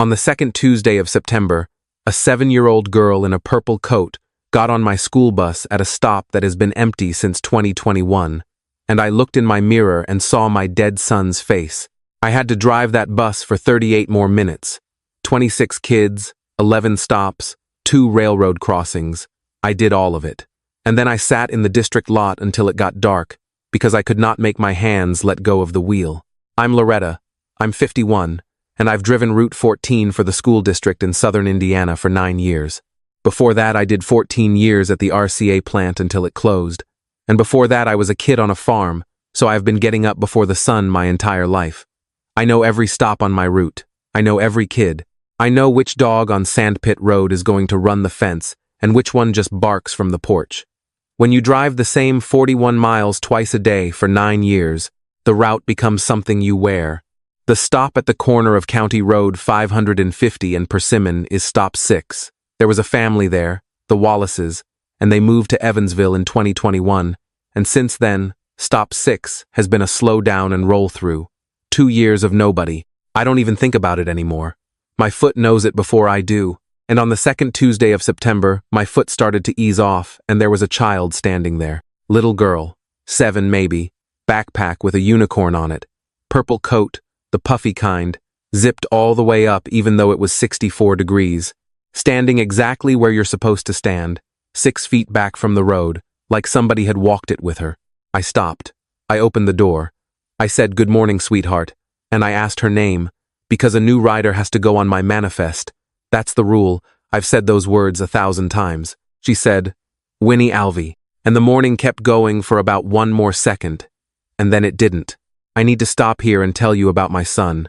On the second Tuesday of September, a 7-year-old girl in a purple coat got on my school bus at a stop that has been empty since 2021, and I looked in my mirror and saw my dead son's face. I had to drive that bus for 38 more minutes. 26 kids, 11 stops, 2 railroad crossings. I did all of it. And then I sat in the district lot until it got dark, because I could not make my hands let go of the wheel. I'm Loretta. I'm 51, and I've driven Route 14 for the school district in southern Indiana for 9 years. Before that, I did 14 years at the RCA plant until it closed. And before that, I was a kid on a farm, so I've been getting up before the sun my entire life. I know every stop on my route. I know every kid. I know which dog on Sandpit Road is going to run the fence and which one just barks from the porch. When you drive the same 41 miles twice a day for 9 years, the route becomes something you wear. The stop at the corner of County Road 550 and Persimmon is stop 6. There was a family there, the Wallaces, and they moved to Evansville in 2021, and since then, stop 6 has been a slow down and roll through. 2 years of nobody. I don't even think about it anymore. My foot knows it before I do. And on the second Tuesday of September, my foot started to ease off, and there was a child standing there. Little girl, 7 maybe, backpack with a unicorn on it, purple coat, the puffy kind, zipped all the way up even though it was 64 degrees, standing exactly where you're supposed to stand, 6 feet back from the road, like somebody had walked it with her. I stopped. I opened the door. I said, "Good morning, sweetheart," and I asked her name, because a new rider has to go on my manifest. That's the rule. I've said those words 1,000 times. She said, "Winnie Alvey," and the morning kept going for about 1 more second. And then it didn't. I need to stop here and tell you about my son.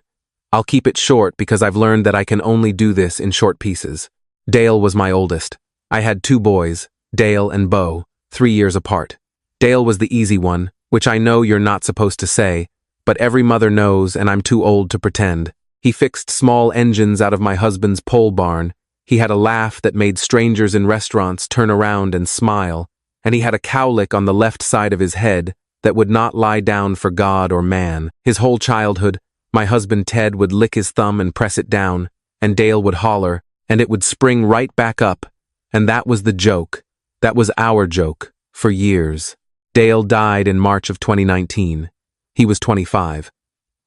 I'll keep it short because I've learned that I can only do this in short pieces. Dale was my oldest. I had 2 boys, Dale and Bo, 3 years apart. Dale was the easy one, which I know you're not supposed to say, but every mother knows and I'm too old to pretend. He fixed small engines out of my husband's pole barn. He had a laugh that made strangers in restaurants turn around and smile, and he had a cowlick on the left side of his head that would not lie down for God or man. His whole childhood, my husband Ted would lick his thumb and press it down, and Dale would holler, and it would spring right back up, and that was the joke. That was our joke, for years. Dale died in March of 2019. He was 25.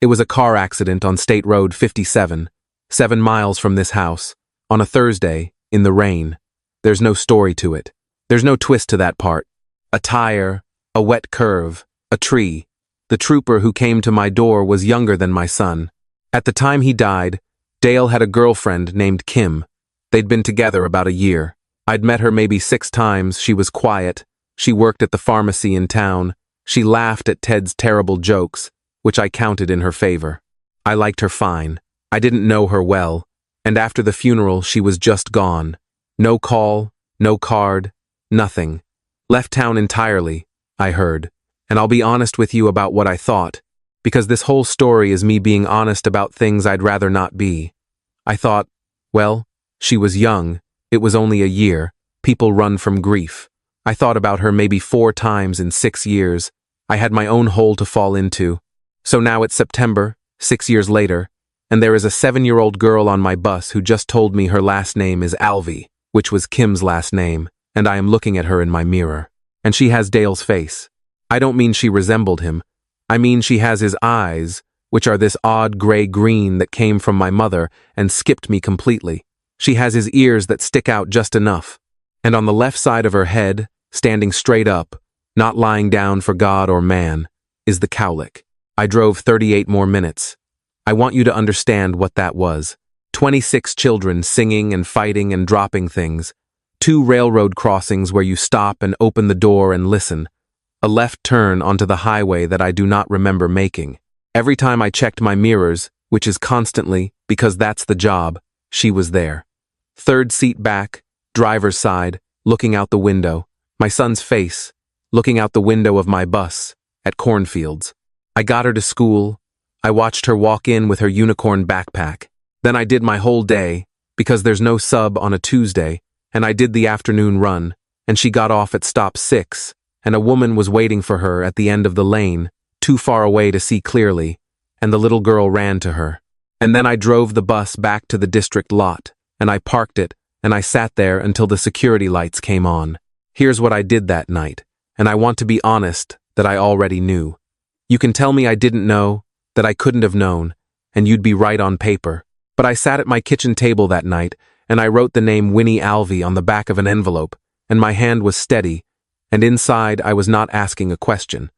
It was a car accident on State Road 57, 7 miles from this house, on a Thursday, in the rain. There's no story to it. There's no twist to that part. A tire, a wet curve, a tree. The trooper who came to my door was younger than my son. At the time he died, Dale had a girlfriend named Kim. They'd been together about a year. I'd met her maybe 6 times. She was quiet. She worked at the pharmacy in town. She laughed at Ted's terrible jokes, which I counted in her favor. I liked her fine. I didn't know her well, and after the funeral she was just gone. No call, no card, nothing. Left town entirely, I heard. And I'll be honest with you about what I thought, because this whole story is me being honest about things I'd rather not be. I thought, well, she was young, it was only a year, people run from grief. I thought about her maybe 4 times in 6 years. I had my own hole to fall into. So now it's September, 6 years later, and there is a 7-year-old girl on my bus who just told me her last name is Alvey, which was Kim's last name, and I am looking at her in my mirror. And she has Dale's face. I don't mean she resembled him. I mean she has his eyes, which are this odd gray-green that came from my mother and skipped me completely. She has his ears that stick out just enough. And on the left side of her head, standing straight up, not lying down for God or man, is the cowlick. I drove 38 more minutes. I want you to understand what that was. 26 children singing and fighting and dropping things. 2 railroad crossings where you stop and open the door and listen. A left turn onto the highway that I do not remember making. Every time I checked my mirrors, which is constantly, because that's the job, she was there. 3rd seat back, driver's side, looking out the window. My son's face, looking out the window of my bus, at cornfields. I got her to school. I watched her walk in with her unicorn backpack. Then I did my whole day, because there's no sub on a Tuesday, and I did the afternoon run, and she got off at stop 6, and a woman was waiting for her at the end of the lane, too far away to see clearly, and the little girl ran to her. And then I drove the bus back to the district lot, and I parked it, and I sat there until the security lights came on. Here's what I did that night, and I want to be honest that I already knew. You can tell me I didn't know, that I couldn't have known, and you'd be right on paper. But I sat at my kitchen table that night, and I wrote the name Winnie Alvey on the back of an envelope, and my hand was steady, and inside I was not asking a question.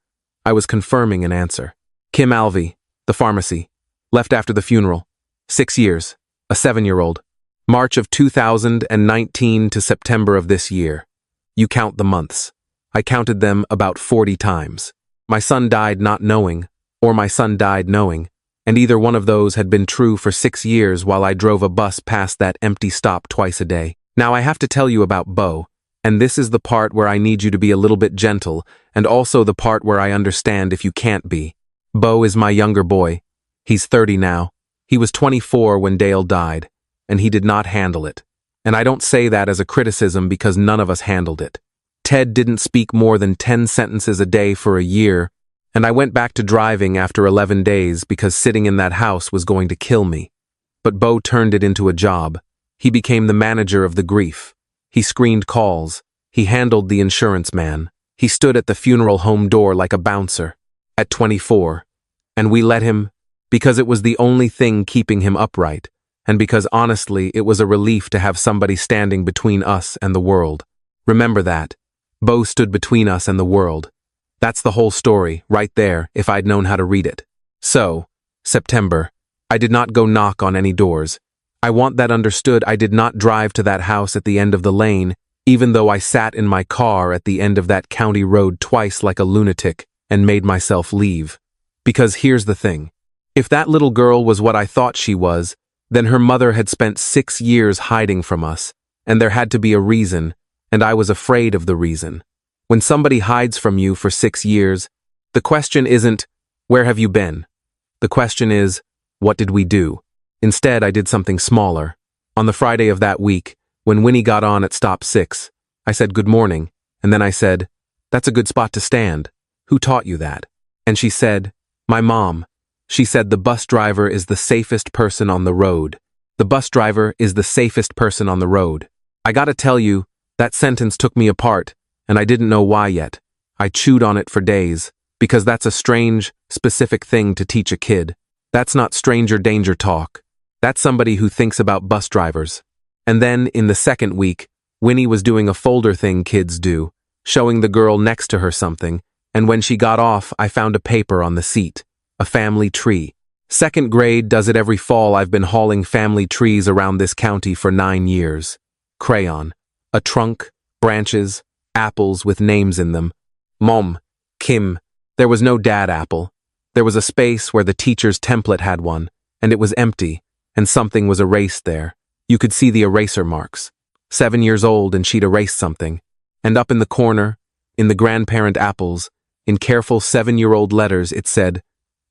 I was confirming an answer. Kim Alvey, the pharmacy, left after the funeral. 6 years, a 7-year-old. March of 2019 to September of this year. You count the months. I counted them about 40 times. My son died not knowing, or my son died knowing, and either one of those had been true for 6 years while I drove a bus past that empty stop twice a day. Now I have to tell you about Bo, and this is the part where I need you to be a little bit gentle, and also the part where I understand if you can't be. Bo is my younger boy. He's 30 now. He was 24 when Dale died, and he did not handle it. And I don't say that as a criticism because none of us handled it. Ted didn't speak more than 10 sentences a day for a year, and I went back to driving after 11 days because sitting in that house was going to kill me. But Bo turned it into a job. He became the manager of the grief. He screened calls. He handled the insurance man. He stood at the funeral home door like a bouncer. At 24. And we let him because it was the only thing keeping him upright, and because honestly it was a relief to have somebody standing between us and the world. Remember that. Bo stood between us and the world. That's the whole story, right there, if I'd known how to read it. So, September. I did not go knock on any doors. I want that understood. I did not drive to that house at the end of the lane, even though I sat in my car at the end of that county road twice like a lunatic and made myself leave. Because here's the thing. If that little girl was what I thought she was, then her mother had spent 6 years hiding from us, and there had to be a reason, and I was afraid of the reason. When somebody hides from you for 6 years, the question isn't, where have you been? The question is, what did we do? Instead, I did something smaller. On the Friday of that week, when Winnie got on at stop 6, I said good morning, and then I said, that's a good spot to stand. Who taught you that? And she said, my mom. She said the bus driver is the safest person on the road. The bus driver is the safest person on the road. I gotta tell you, that sentence took me apart, and I didn't know why yet. I chewed on it for days, because that's a strange, specific thing to teach a kid. That's not stranger danger talk. That's somebody who thinks about bus drivers. And then, in the second week, Winnie was doing a folder thing kids do, showing the girl next to her something, and when she got off, I found a paper on the seat. A family tree. Second grade does it every fall. I've been hauling family trees around this county for 9 years. Crayon. A trunk, branches, apples with names in them. Mom, Kim. There was no dad apple. There was a space where the teacher's template had one, and it was empty, and something was erased there. You could see the eraser marks. 7 years old and she'd erased something. And up in the corner, in the grandparent apples, in careful 7-year-old letters it said,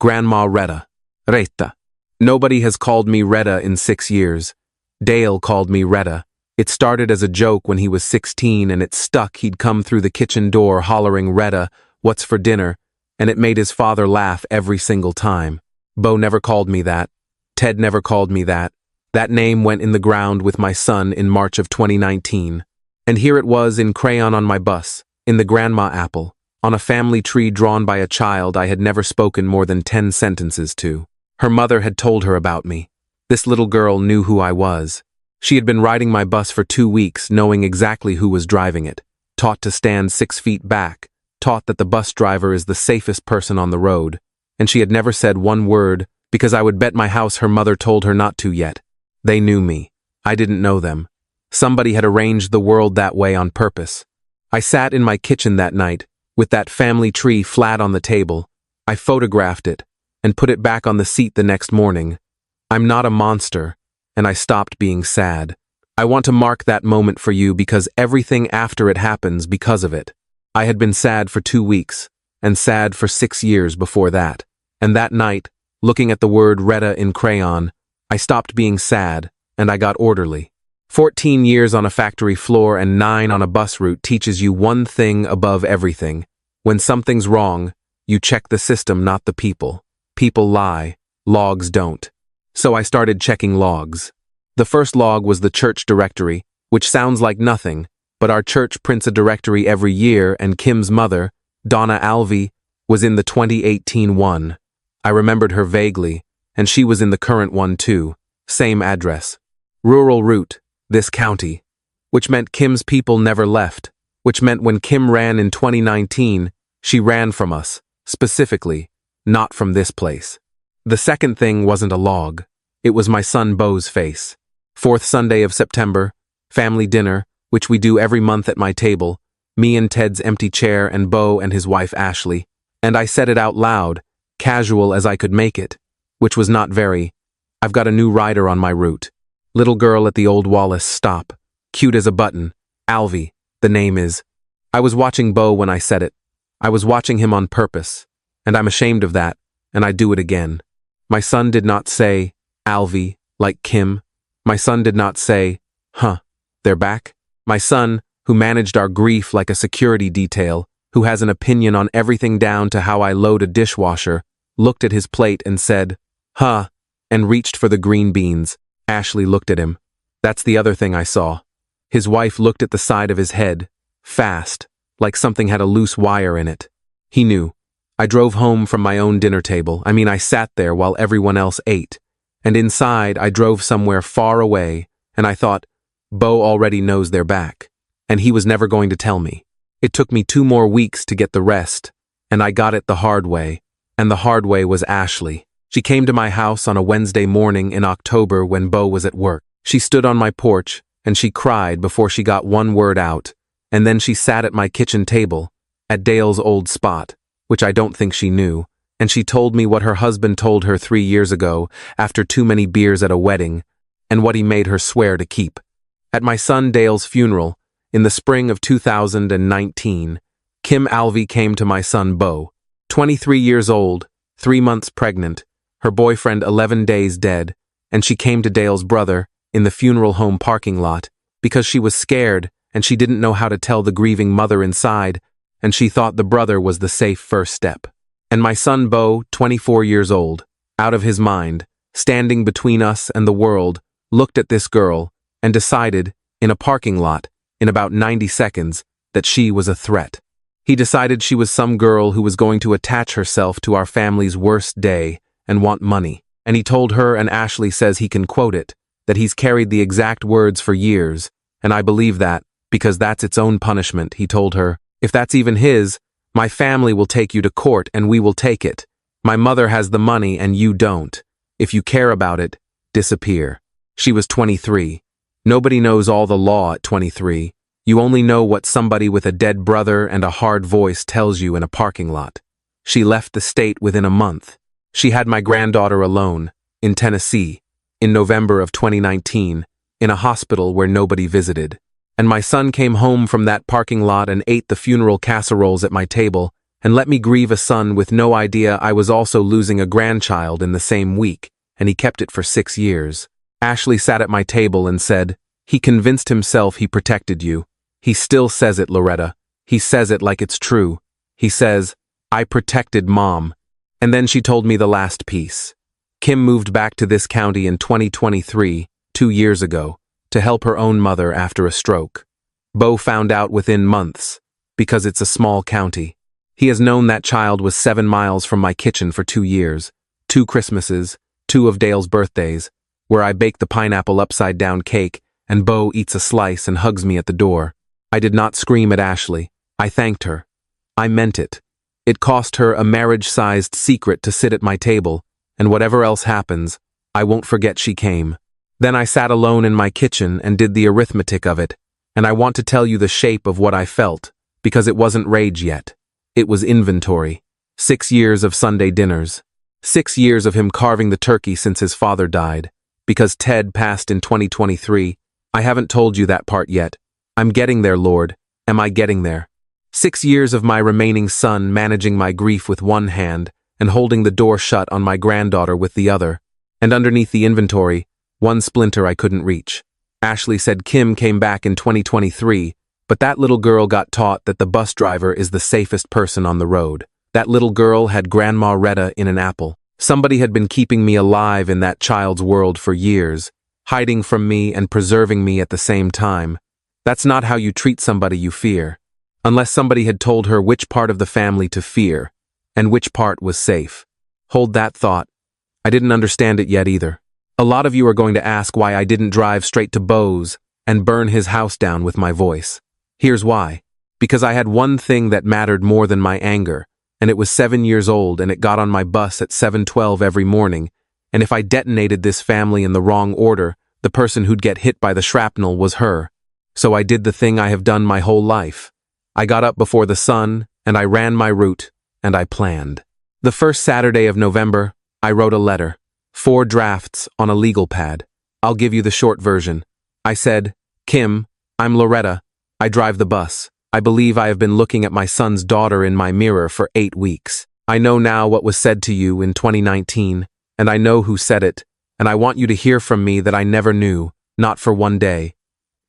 Grandma Retta. Retta. Nobody has called me Retta in 6 years. Dale called me Retta. It started as a joke when he was 16 and it stuck. He'd come through the kitchen door hollering Retta, what's for dinner? And it made his father laugh every single time. Bo never called me that. Ted never called me that. That name went in the ground with my son in March of 2019. And here it was in crayon on my bus, in the grandma apple. On a family tree drawn by a child I had never spoken more than 10 sentences to. Her mother had told her about me. This little girl knew who I was. She had been riding my bus for 2 weeks, knowing exactly who was driving it. Taught to stand 6 feet back. Taught that the bus driver is the safest person on the road. And she had never said one word, because I would bet my house her mother told her not to yet. They knew me. I didn't know them. Somebody had arranged the world that way on purpose. I sat in my kitchen that night, with that family tree flat on the table. I photographed it and put it back on the seat the next morning. I'm not a monster, and I stopped being sad. I want to mark that moment for you because everything after it happens because of it. I had been sad for 2 weeks, and sad for 6 years before that. And that night, looking at the word Retta in crayon, I stopped being sad, and I got orderly. 14 years on a factory floor and 9 on a bus route teaches you one thing above everything. When something's wrong, you check the system, not the people. People lie, logs don't. So I started checking logs. The first log was the church directory, which sounds like nothing, but our church prints a directory every year, and Kim's mother, Donna Alvey, was in the 2018 one. I remembered her vaguely, and she was in the current one too. Same address. Rural route, this county. Which meant Kim's people never left. Which meant when Kim ran in 2019, she ran from us, specifically, not from this place. The second thing wasn't a log. It was my son Beau's face. Fourth Sunday of September, family dinner, which we do every month at my table, me and Ted's empty chair and Beau and his wife Ashley, and I said it out loud, casual as I could make it, which was not very. I've got a new rider on my route. Little girl at the old Wallace stop. Cute as a button. Alvey, the name is. I was watching Beau when I said it. I was watching him on purpose, and I'm ashamed of that, and I do it again. My son did not say, Alvey, like Kim. My son did not say, huh, they're back. My son, who managed our grief like a security detail, who has an opinion on everything down to how I load a dishwasher, looked at his plate and said, huh, and reached for the green beans. Ashley looked at him. That's the other thing I saw. His wife looked at the side of his head, fast, like something had a loose wire in it. He knew. I drove home from my own dinner table. I sat there while everyone else ate. And inside, I drove somewhere far away, and I thought, Beau already knows they're back. And he was never going to tell me. It took me 2 more weeks to get the rest, and I got it the hard way. And the hard way was Ashley. She came to my house on a Wednesday morning in October when Beau was at work. She stood on my porch, and she cried before she got one word out, and then she sat at my kitchen table, at Dale's old spot, which I don't think she knew, and she told me what her husband told her 3 years ago after too many beers at a wedding, and what he made her swear to keep. At my son Dale's funeral, in the spring of 2019, Kim Alvey came to my son Beau, 23 years old, 3 months pregnant, her boyfriend 11 days dead, and she came to Dale's brother, in the funeral home parking lot, because she was scared and she didn't know how to tell the grieving mother inside, and she thought the brother was the safe first step. And my son Beau, 24 years old, out of his mind, standing between us and the world, looked at this girl and decided, in a parking lot, in about 90 seconds, that she was a threat. He decided she was some girl who was going to attach herself to our family's worst day and want money. And he told her, and Ashley says he can quote it, that he's carried the exact words for years, and I believe that, because that's its own punishment. He told her, if that's even his, my family will take you to court and we will take it. My mother has the money and you don't. If you care about it, disappear. She was 23. Nobody knows all the law at 23. You only know what somebody with a dead brother and a hard voice tells you in a parking lot. She left the state within a month. She had my granddaughter alone, in Tennessee, in November of 2019, in a hospital where nobody visited. And my son came home from that parking lot and ate the funeral casseroles at my table, and let me grieve a son with no idea I was also losing a grandchild in the same week, and he kept it for 6 years. Ashley sat at my table and said, he convinced himself he protected you. He still says it, Loretta. He says it like it's true. He says, I protected Mom. And then she told me the last piece. Kim moved back to this county in 2023, 2 years ago, to help her own mother after a stroke. Beau found out within months, because it's a small county. He has known that child was 7 miles from my kitchen for 2 years, 2 Christmases, 2 of Dale's birthdays, where I bake the pineapple upside-down cake and Beau eats a slice and hugs me at the door. I did not scream at Ashley. I thanked her. I meant it. It cost her a marriage-sized secret to sit at my table, and whatever else happens, I won't forget she came. Then I sat alone in my kitchen and did the arithmetic of it, and I want to tell you the shape of what I felt, because it wasn't rage yet. It was inventory. 6 years of Sunday dinners. 6 years of him carving the turkey since his father died. Because Ted passed in 2023, I haven't told you that part yet. I'm getting there, Lord. Am I getting there? 6 years of my remaining son managing my grief with one hand and holding the door shut on my granddaughter with the other. And underneath the inventory, one splinter I couldn't reach. Ashley said Kim came back in 2023, but that little girl got taught that the bus driver is the safest person on the road. That little girl had Grandma Retta in an apple. Somebody had been keeping me alive in that child's world for years, hiding from me and preserving me at the same time. That's not how you treat somebody you fear. Unless somebody had told her which part of the family to fear, and which part was safe. Hold that thought. I didn't understand it yet either. A lot of you are going to ask why I didn't drive straight to Beau's and burn his house down with my voice. Here's why. Because I had one thing that mattered more than my anger, and it was 7 years old and it got on my bus at 7:12 every morning, and if I detonated this family in the wrong order, the person who'd get hit by the shrapnel was her. So I did the thing I have done my whole life. I got up before the sun, and I ran my route, and I planned. The first Saturday of November, I wrote a letter. 4 drafts on a legal pad. I'll give you the short version. I said, Kim, I'm Loretta. I drive the bus. I believe I have been looking at my son's daughter in my mirror for 8 weeks. I know now what was said to you in 2019, and I know who said it, and I want you to hear from me that I never knew, not for one day.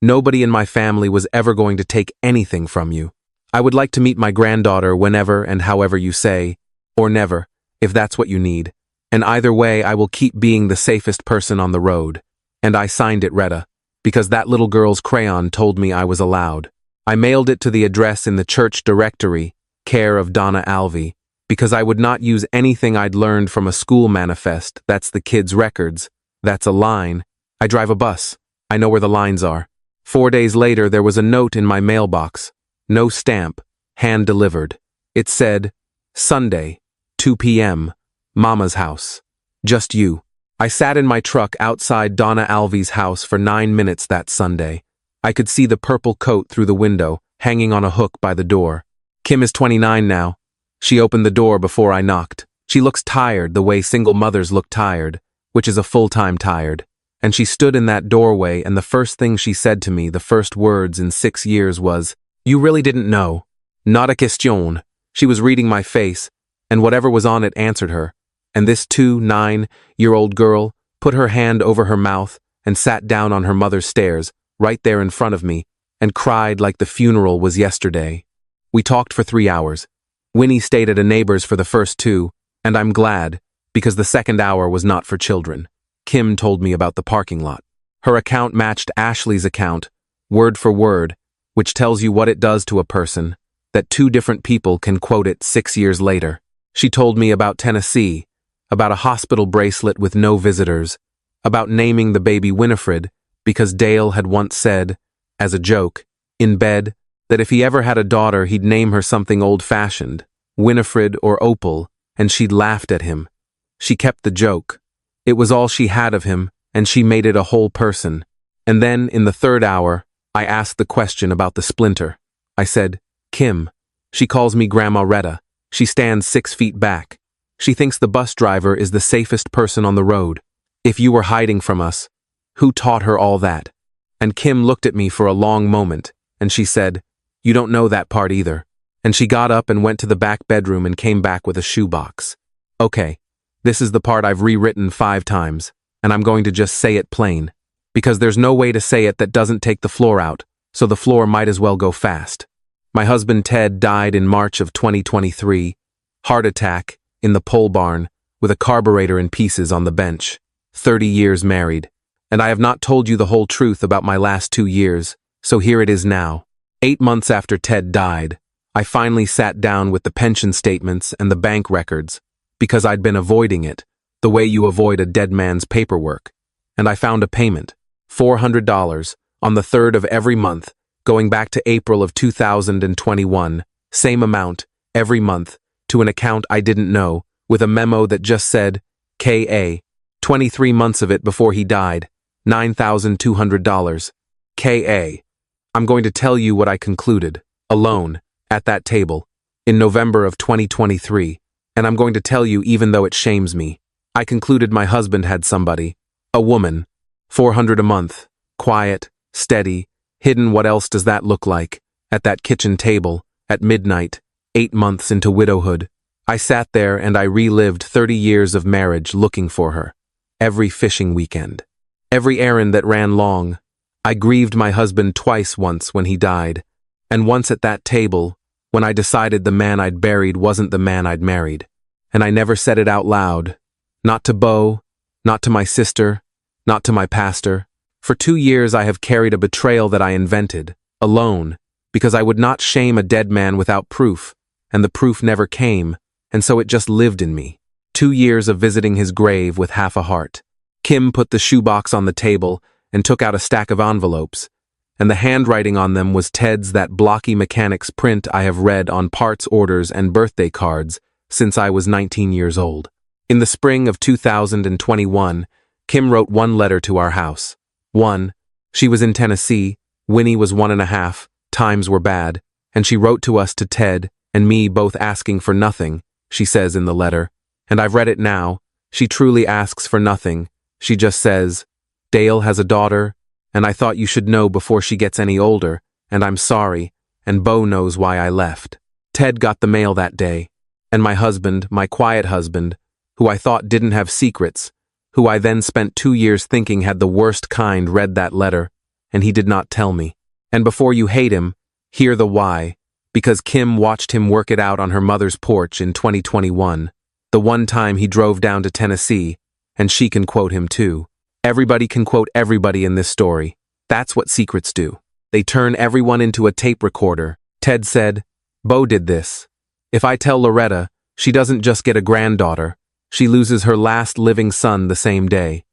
Nobody in my family was ever going to take anything from you. I would like to meet my granddaughter whenever and however you say, or never, if that's what you need. And either way, I will keep being the safest person on the road. And I signed it Retta, because that little girl's crayon told me I was allowed. I mailed it to the address in the church directory, care of Donna Alvey, because I would not use anything I'd learned from a school manifest. That's the kids' records. That's a line. I drive a bus. I know where the lines are. 4 days later, there was a note in my mailbox. No stamp, hand delivered. It said, Sunday, 2 p.m., Mama's house. Just you. I sat in my truck outside Donna Alvey's house for 9 minutes that Sunday. I could see the purple coat through the window, hanging on a hook by the door. Kim is 29 now. She opened the door before I knocked. She looks tired the way single mothers look tired, which is a full-time tired. And she stood in that doorway, and the first thing she said to me, the first words in 6 years was, You really didn't know. Not a question. She was reading my face, and whatever was on it answered her. And this 9-year-old girl put her hand over her mouth and sat down on her mother's stairs, right there in front of me, and cried like the funeral was yesterday. We talked for 3 hours. Winnie stayed at a neighbor's for the first 2, and I'm glad, because the second hour was not for children. Kim told me about the parking lot. Her account matched Ashley's account, word for word, which tells you what it does to a person, that 2 different people can quote it 6 years later. She told me about Tennessee, about a hospital bracelet with no visitors, about naming the baby Winifred, because Dale had once said, as a joke, in bed, that if he ever had a daughter he'd name her something old-fashioned, Winifred or Opal, and she'd laughed at him. She kept the joke. It was all she had of him, and she made it a whole person. And then, in the 3rd hour, I asked the question about the splinter. I said, Kim. She calls me Grandma Retta. She stands 6 feet back. She thinks the bus driver is the safest person on the road. If you were hiding from us, who taught her all that? And Kim looked at me for a long moment, and she said, You don't know that part either. And she got up and went to the back bedroom and came back with a shoebox. Okay, this is the part I've rewritten 5 times, and I'm going to just say it plain. Because there's no way to say it that doesn't take the floor out, so the floor might as well go fast. My husband Ted died in March of 2023, heart attack, in the pole barn, with a carburetor in pieces on the bench. 30 years married. And I have not told you the whole truth about my last 2 years, so here it is now. 8 months after Ted died, I finally sat down with the pension statements and the bank records, because I'd been avoiding it, the way you avoid a dead man's paperwork. And I found a payment, $400, on the 3rd of every month, going back to April of 2021, same amount, every month, to an account I didn't know, with a memo that just said, K.A., 23 months of it before he died, $9,200. K.A. I'm going to tell you what I concluded, alone, at that table, in November of 2023, and I'm going to tell you even though it shames me. I concluded my husband had somebody, a woman, $400 a month, quiet, steady, hidden. What else does that look like? At that kitchen table, at midnight, 8 months into widowhood, I sat there and I relived 30 years of marriage looking for her. Every fishing weekend. Every errand that ran long. I grieved my husband twice, once when he died, and once at that table, when I decided the man I'd buried wasn't the man I'd married. And I never said it out loud, Not to Bo, not to my sister, not to my pastor. For 2 years I have carried a betrayal that I invented, alone, because I would not shame a dead man without proof, and the proof never came, and so it just lived in me. 2 years of visiting his grave with half a heart. Kim put the shoebox on the table and took out a stack of envelopes, and the handwriting on them was Ted's that blocky mechanic's print I have read on parts orders and birthday cards since I was 19 years old. In the spring of 2021, Kim wrote one letter to our house. 1. She was in Tennessee, Winnie was 1.5, times were bad, and she wrote to us, to Ted and me, both asking for nothing, she says in the letter. And I've read it now. She truly asks for nothing. She just says, Dale has a daughter, and I thought you should know before she gets any older, and I'm sorry, and Bo knows why I left. Ted got the mail that day, and my husband, my quiet husband, who I thought didn't have secrets, who I then spent 2 years thinking had the worst kind, read that letter, and he did not tell me. And before you hate him, hear the why. Because Kim watched him work it out on her mother's porch in 2021, the one time he drove down to Tennessee, and she can quote him too. Everybody can quote everybody in this story. That's what secrets do. They turn everyone into a tape recorder. Ted said, Bo did this. If I tell Loretta, she doesn't just get a granddaughter, she loses her last living son the same day.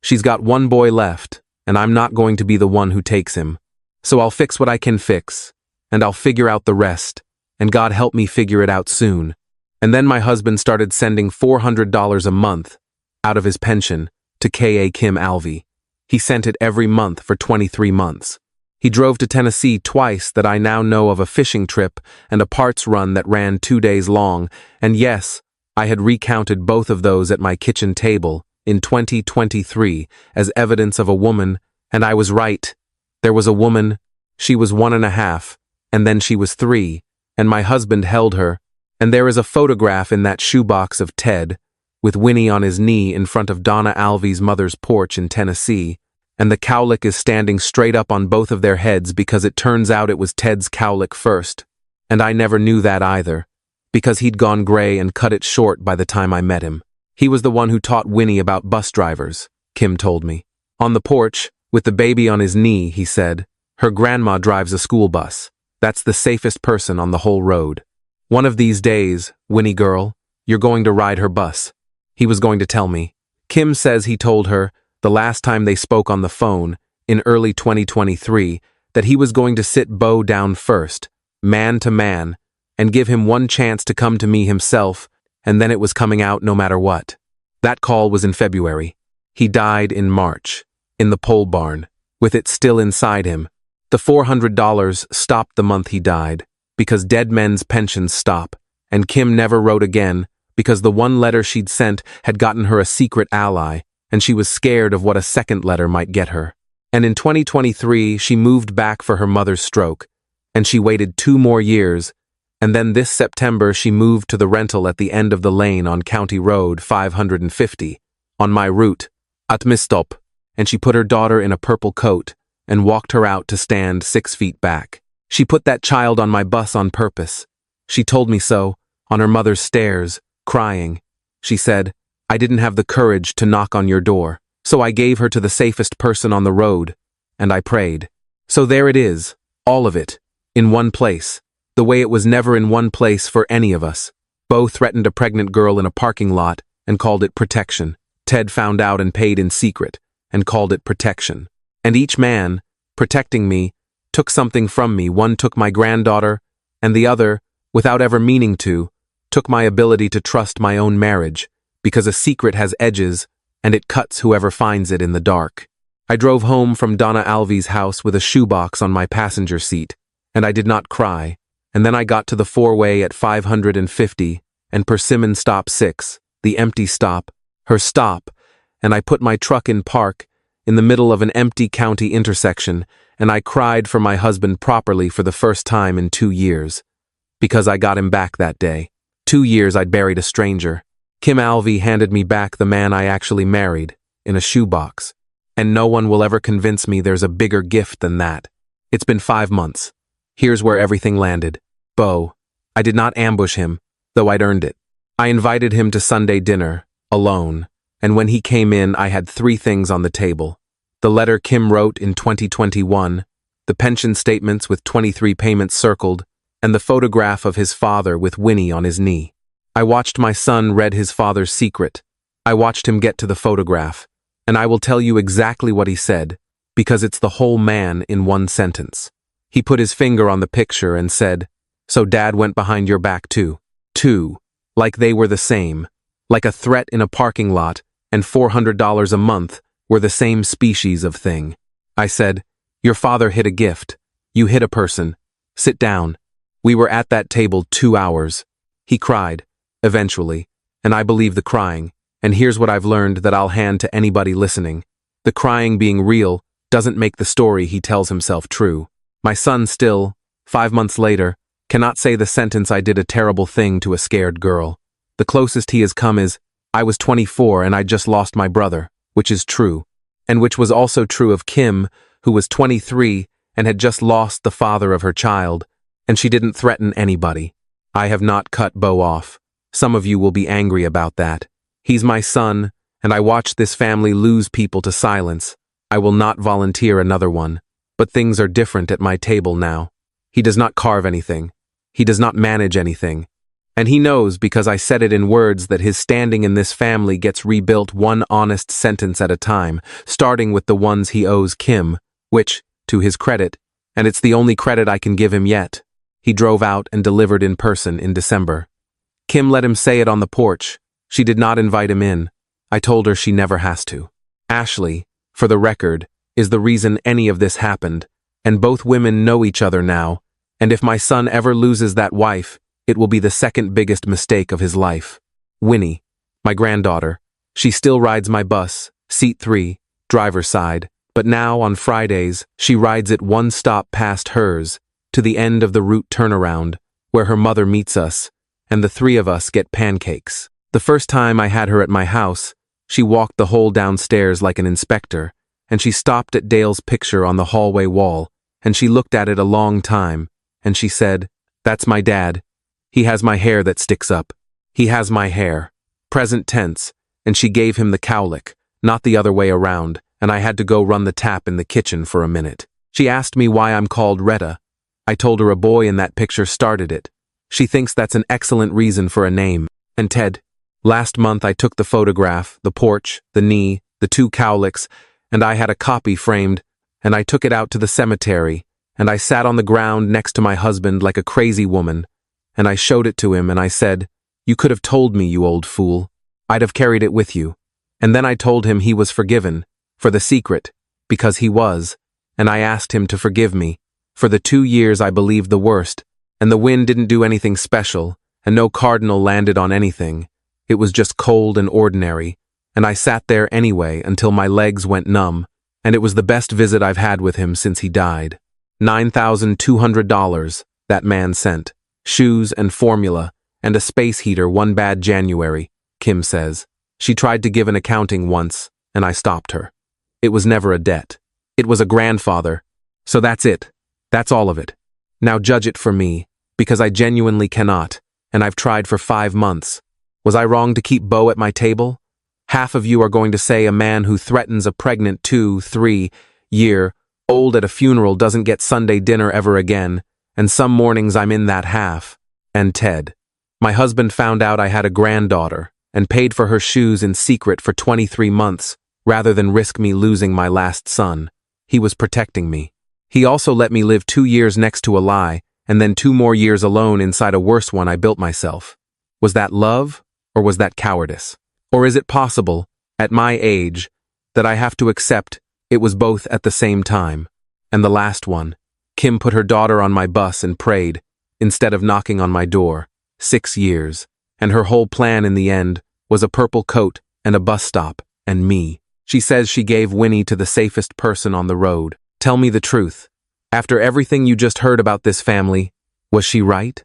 She's got one boy left, and I'm not going to be the one who takes him. So I'll fix what I can fix, and I'll figure out the rest, and God help me figure it out soon. And then my husband started sending $400 a month out of his pension to K.A. Kim Alvey. He sent it every month for 23 months. He drove to Tennessee twice that I now know of, a fishing trip and a parts run that ran 2 days long, and yes, I had recounted both of those at my kitchen table in 2023 as evidence of a woman, and I was right. There was a woman, she was 1.5, and then she was 3, and my husband held her, and there is a photograph in that shoebox of Ted, with Winnie on his knee in front of Donna Alvey's mother's porch in Tennessee, and the cowlick is standing straight up on both of their heads because it turns out it was Ted's cowlick first, and I never knew that either, because he'd gone gray and cut it short by the time I met him. He was the one who taught Winnie about bus drivers, Kim told me. On the porch, with the baby on his knee, he said, her grandma drives a school bus. That's the safest person on the whole road. One of these days, Winnie girl, you're going to ride her bus. He was going to tell me. Kim says he told her, the last time they spoke on the phone, in early 2023, that he was going to sit Bo down first, man to man, and give him one chance to come to me himself, and then it was coming out no matter what. That call was in February. He died in March, in the pole barn, with it still inside him. The $400 stopped the month he died, because dead men's pensions stop, and Kim never wrote again, because the one letter she'd sent had gotten her a secret ally, and she was scared of what a second letter might get her. And in 2023, she moved back for her mother's stroke, and she waited 2 more years, and then this September she moved to the rental at the end of the lane on County Road 550, on my route, at Mistop, and she put her daughter in a purple coat and walked her out to stand 6 feet back. She put that child on my bus on purpose. She told me so, on her mother's stairs, crying. She said, I didn't have the courage to knock on your door, so I gave her to the safest person on the road, and I prayed. So there it is, all of it, in one place, the way it was never in one place for any of us. Bo threatened a pregnant girl in a parking lot and called it protection. Ted found out and paid in secret and called it protection. And each man, protecting me, took something from me. One took my granddaughter, and the other, without ever meaning to, took my ability to trust my own marriage, because a secret has edges, and it cuts whoever finds it in the dark. I drove home from Donna Alvey's house with a shoebox on my passenger seat, and I did not cry, and then I got to the 4-way at 550, and Persimmon Stop 6, the empty stop, her stop, and I put my truck in park, in the middle of an empty county intersection, and I cried for my husband properly for the first time in 2 years, because I got him back that day. 2 years I'd buried a stranger. Kim Alvey handed me back the man I actually married, in a shoebox, and no one will ever convince me there's a bigger gift than that. It's been 5 months. Here's where everything landed. Bo. I did not ambush him, though I'd earned it. I invited him to Sunday dinner, alone, and when he came in I had three things on the table. The letter Kim wrote in 2021, the pension statements with 23 payments circled, and the photograph of his father with Winnie on his knee. I watched my son read his father's secret. I watched him get to the photograph, and I will tell you exactly what he said, because it's the whole man in one sentence. He put his finger on the picture and said, "So Dad went behind your back too." Two, like they were the same, like a threat in a parking lot and $400 a month were the same species of thing. I said, "Your father hid a gift. You hid a person. Sit down." We were at that table 2 hours. He cried, eventually, and I believe the crying, and here's what I've learned that I'll hand to anybody listening. The crying being real doesn't make the story he tells himself true. My son still, 5 months later, cannot say the sentence "I did a terrible thing to a scared girl." The closest he has come is, "I was 24 and I just lost my brother," which is true, and which was also true of Kim, who was 23 and had just lost the father of her child, and she didn't threaten anybody. I have not cut Bo off. Some of you will be angry about that. He's my son, and I watched this family lose people to silence. I will not volunteer another one, but things are different at my table now. He does not carve anything. He does not manage anything. And he knows, because I said it in words, that his standing in this family gets rebuilt one honest sentence at a time, starting with the ones he owes Kim, which, to his credit, and it's the only credit I can give him yet, he drove out and delivered in person in December. Kim let him say it on the porch. She did not invite him in. I told her she never has to. Ashley, for the record, is the reason any of this happened, and both women know each other now, and if my son ever loses that wife, it will be the second biggest mistake of his life. Winnie, my granddaughter, she still rides my bus, seat 3, driver's side, but now on Fridays, she rides it one stop past hers, to the end of the route turnaround, where her mother meets us, and the three of us get pancakes. The first time I had her at my house, she walked the whole downstairs like an inspector, and she stopped at Dale's picture on the hallway wall, and she looked at it a long time, and she said, "That's my dad. He has my hair that sticks up. He has my hair." Present tense, and she gave him the cowlick, not the other way around, and I had to go run the tap in the kitchen for a minute. She asked me why I'm called Retta. I told her a boy in that picture started it. She thinks that's an excellent reason for a name. And Ted, last month I took the photograph, the porch, the knee, the 2 cowlicks, and I had a copy framed, and I took it out to the cemetery, and I sat on the ground next to my husband like a crazy woman, and I showed it to him and I said, "You could have told me, you old fool. I'd have carried it with you." And then I told him he was forgiven, for the secret, because he was, and I asked him to forgive me. For the 2 years I believed the worst, and the wind didn't do anything special, and no cardinal landed on anything. It was just cold and ordinary, and I sat there anyway until my legs went numb, and it was the best visit I've had with him since he died. $9,200, that man sent. Shoes and formula, and a space heater one bad January, Kim says. She tried to give an accounting once, and I stopped her. It was never a debt. It was a grandfather. So that's it. That's all of it. Now judge it for me, because I genuinely cannot, and I've tried for 5 months. Was I wrong to keep Bo at my table? Half of you are going to say a man who threatens a pregnant 2-3-year-old at a funeral doesn't get Sunday dinner ever again, and some mornings I'm in that half. And Ted. My husband found out I had a granddaughter, and paid for her shoes in secret for 23 months, rather than risk me losing my last son. He was protecting me. He also let me live 2 years next to a lie, and then 2 more years alone inside a worse one I built myself. Was that love, or was that cowardice? Or is it possible, at my age, that I have to accept it was both at the same time? And the last one, Kim put her daughter on my bus and prayed, instead of knocking on my door. 6 years, and her whole plan in the end was a purple coat and a bus stop, and me. She says she gave Winnie to the safest person on the road. Tell me the truth. After everything you just heard about this family, was she right?